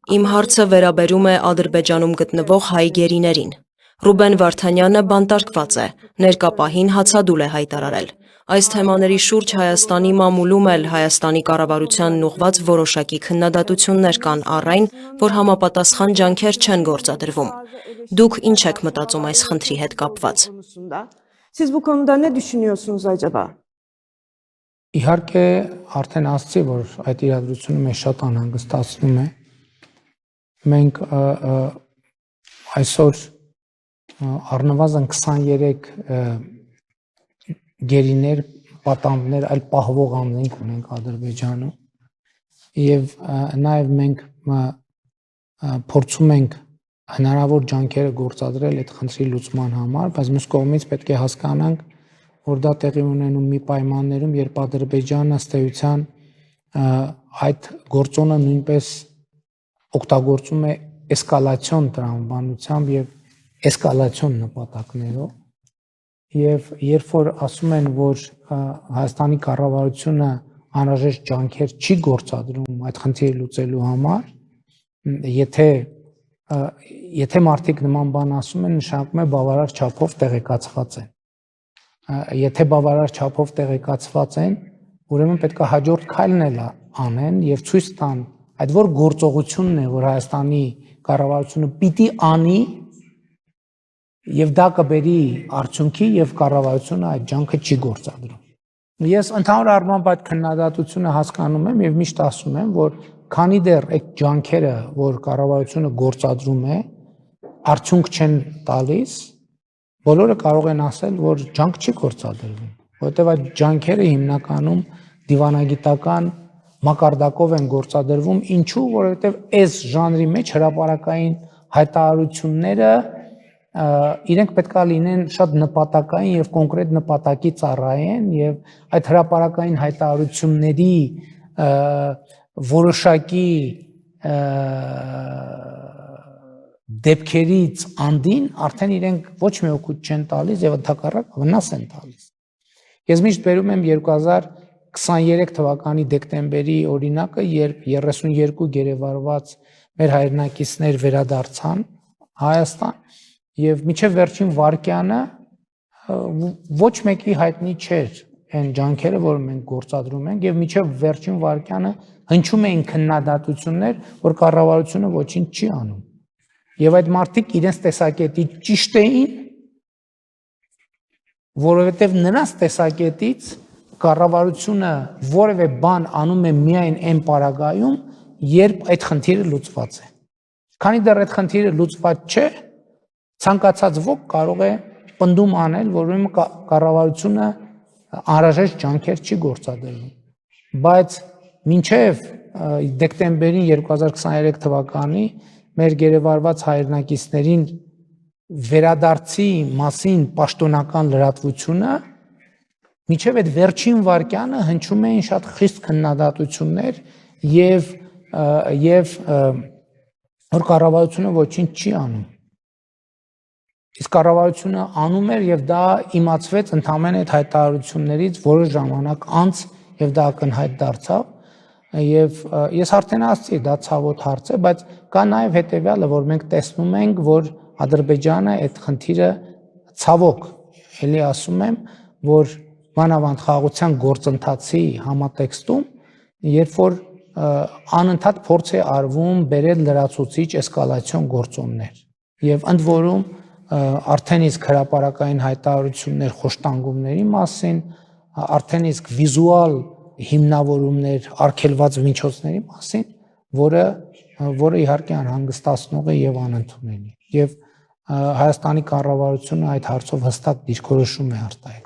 Իմ հարցը վերաբերում է Ադրբեջանում գտնվող հայ գերիներին։ Ռուբեն Վարդանյանը բանտարկված է, ներկա պահին հացադուլ է հայտարարել։ Այս թեմաների շուրջ Հայաստանի մամուլում էլ Հայաստանի կառավարությանն ուղղված որոշակի քննադատություններ կան առ այն, որ համապատասխան ջանքեր չեն գործադրվում։ Դուք ինչ եք մտածում այս խնդրի հետ կապված։ Siz bu konuda ne düşünüyorsunuz acaba? Իհարկե արդեն ասացի, որ այդ իրադրությունը մեզ շատ անհանգստացնում է։ Մենք այսօր առնվազն 23 գերիներ, պատանդներ, այլ պահվող անձինք ունենք Ադրբեջանում եւ նաեւ մենք փորձում ենք հնարավոր ջանքերը գործադրել այդ խնդրի լուծման համար, բայց մյուս կողմից պետք է հասկանանք, որ դա տեղի ունենում մի պայմաններում, երբ Ադրբեջանը ըստ էության այդ գործոնը նույնպես օգտագործում է էսկալացիոն տրամաբանությամբ եւ էսկալացիոն նպատակներով եւ երբ որ ասում են, որ Հայաստանի կառավարությունը անհրաժեշտ ջանքեր չի գործադրում այդ խնդիրը լուծելու համար, եթե մարդիկ նման բան ասում են, նշանակում է բավարար չափով տեղեկացված են։ Եթե բավարար չափով տեղեկացված են, ուրեմն պետք է հաջորդ քայլն էլ անեն եւ ցույց տան այդ որ գործողությունն է, որ Հայաստանի կառավարությունը պիտի անի եւ դա կբերի արդյունքի եւ կառավարությունը այդ ջանքը չի գործադրում։ Ես ընդհանուր առմամբ այդ քննադատությունը հասկանում եմ եւ միշտ ասում եմ, որ քանի դեռ այդ ջանքերը, որ կառավարությունը գործադրում է, արդյունք չեն տալիս, բոլորը կարող են ասել, որ ջանք չի գործադրվում, որովհետև այդ ջանքերը հիմնականում դիվանագիտական մակարդակով են գործադրվում, ինչու, որովհետև այս ժանրի մեջ հրապարակային հայտարարությունները իրենք պետք է լինեն շատ նպատակային եւ կոնկրետ նպատակի ծառայեն եւ այդ հրապարակային հայտարարությունների որոշակի դեպքերից անդին արդեն իրենք ոչ մի օգուտ չեն տալիս եւ ընդհակառակ վնաս են տալիս։ Ես միշտ բերում եմ 2023 թվականի դեկտեմբերի օրինակը, երբ 32 գերեվարված մեր հայրենակիցներ վերադարձան Հայաստան եւ միջև վերջին վարկյանը ոչ մեկի հայտնի չէր այն ջանքերը, որ մենք գործադրում ենք եւ միջև վերջին վարկյանը հնչում էին քննադատություններ, որ կառավարությունը ոչինչ չի անում։ Եվ այդ մարդիկ իրենց տեսակետի ճիշտ էին, որովհետև նրանց տեսակետից կառավարությունը որևէ բան անում է միայն այն պարագայում, երբ այդ խնդիրը լուծված է։ Քանի դեռ այդ խնդիրը լուծված չէ, ցանկացած ոք կարող է պնդում անել, որ ուրեմն կառավարությունը անհրաժեշտ ջանքեր չի գործադրում։ Բայց մինչև դեկտեմբերին 2023 թվականի մեր գերեվարված հայրենակիցներին վերադարձի մասին պաշտոնական լրատվությունը միջև այդ վերջին վարկյանը հնչում էին շատ խիստ քննադատություններ եւ որ կառավարությունը ոչինչ չի անում։ Իսկ կառավարությունը անում էր եւ դա իմացվեց ընդամենը այդ հայտարարություններից որոշ ժամանակ անց եւ դա ակնհայտ դարձավ եւ ես արդեն ասացի, դա ցավոտ հարց է, բայց կա նաեւ հետեւյալը, որ մենք տեսնում ենք, որ Ադրբեջանը այդ խնդիրը ցավոք, ելի ասում եմ, որ մանավանդ խաղաղության գործընթացի համատեքստում, երբ որ անընդհատ փորձ է արվում բերել լրացուցիչ էսկալացիոն գործոններ եւ ընդ որում արդեն իսկ հրապարակային հայտարարություններ խոշտանգումների մասին, արդեն իսկ վիզուալ հիմնավորումներ արգելված միջոցների մասին, որը իհարկե անհանգստացնող է եւ անընդունելի։ Եվ Հայաստանի կառավարությունը այդ հարցով հստակ դիրքորոշում է արտահայտել։